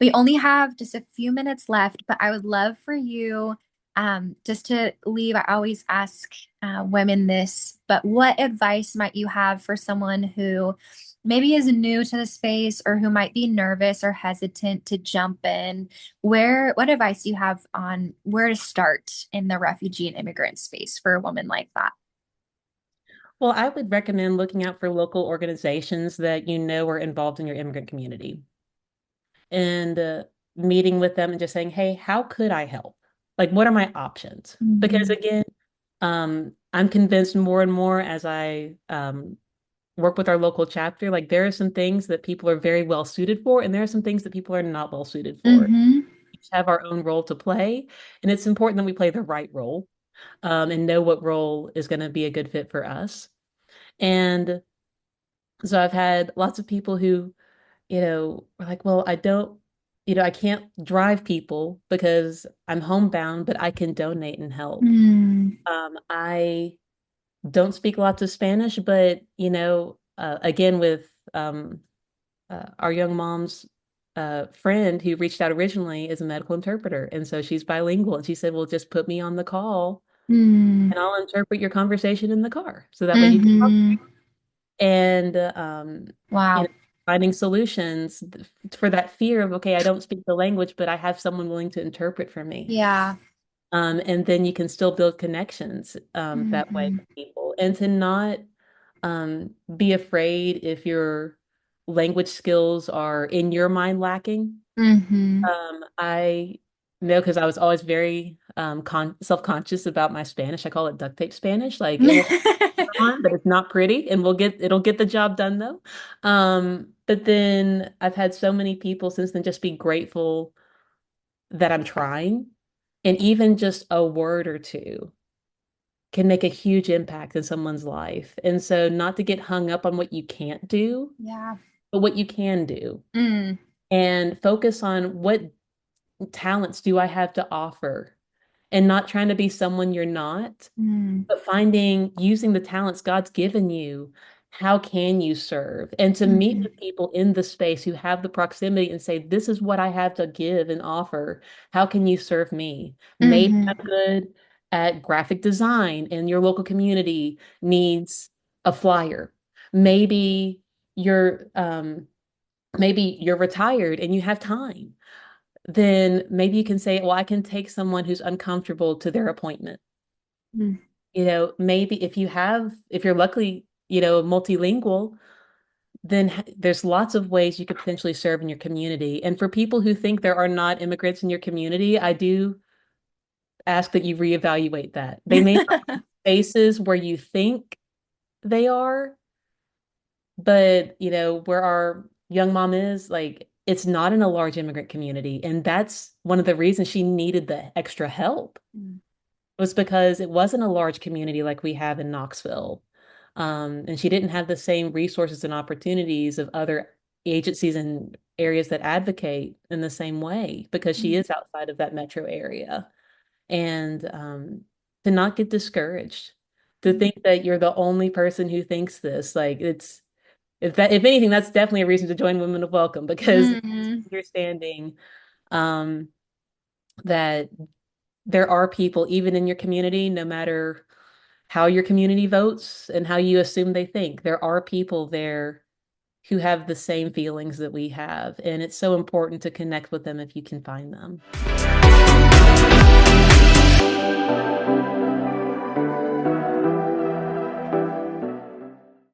We only have just a few minutes left, but I would love for you just to leave. I always ask women this, but what advice might you have for someone who maybe is new to the space or who might be nervous or hesitant to jump in? What advice do you have on where to start in the refugee and immigrant space for a woman like that? Well, I would recommend looking out for local organizations that you know are involved in your immigrant community and meeting with them and just saying, hey, how could I help? Like, what are my options? Because Mhm. again, I'm convinced more and more as I work with our local chapter, like there are some things that people are very well suited for, and there are some things that people are not well suited for. Hmm. We each have our own role to play, and it's important that we play the right role and know what role is going to be a good fit for us. And so I've had lots of people who, were like, well, I can't drive people because I'm homebound, but I can donate and help. Mm. I don't speak lots of Spanish, but, again, with our young mom's friend who reached out originally is a medical interpreter. And so she's bilingual. And she said, well, just put me on the call Mm. and I'll interpret your conversation in the car. So that way you can talk. Hmm. And you know Wow. finding solutions for that fear of, okay, I don't speak the language, but I have someone willing to interpret for me. Yeah. And then you can still build connections that way Hmm. with people, and to not be afraid if your language skills are in your mind lacking. Hmm. I know because I was always very self-conscious about my Spanish. I call it duct tape Spanish. Like it will on, but it's not pretty, and it'll get the job done though. But then I've had so many people since then just be grateful that I'm trying, and even just a word or two can make a huge impact in someone's life. And so not to get hung up on what you can't do, Yeah. but what you can do, Mm. and focus on what talents do I have to offer, and not trying to be someone you're not, Mm. but finding using the talents God's given you, how can you serve? And to meet Hmm. with people in the space who have the proximity and say, this is what I have to give and offer. How can you serve me? Maybe Hmm. I'm good at graphic design and your local community needs a flyer. Maybe you're maybe you're retired and you have time. Then maybe you can say, well, I can take someone who's uncomfortable to their appointment. Mm. Maybe if you're luckily, multilingual, then there's lots of ways you could potentially serve in your community. And for people who think there are not immigrants in your community, I do ask that you reevaluate that. They may not be spaces where you think they are, but where our young mom is, like, it's not in a large immigrant community. And that's one of the reasons she needed the extra help, Mm. was because it wasn't a large community like we have in Knoxville. And she didn't have the same resources and opportunities of other agencies and areas that advocate in the same way because she is outside of that metro area. And to not get discouraged, to think that you're the only person who thinks this, like if anything, that's definitely a reason to join Women of Welcome, because it's Mm. understanding um, that there are people even in your community, no matter how your community votes and how you assume they think. There are people there who have the same feelings that we have, and it's so important to connect with them if you can find them.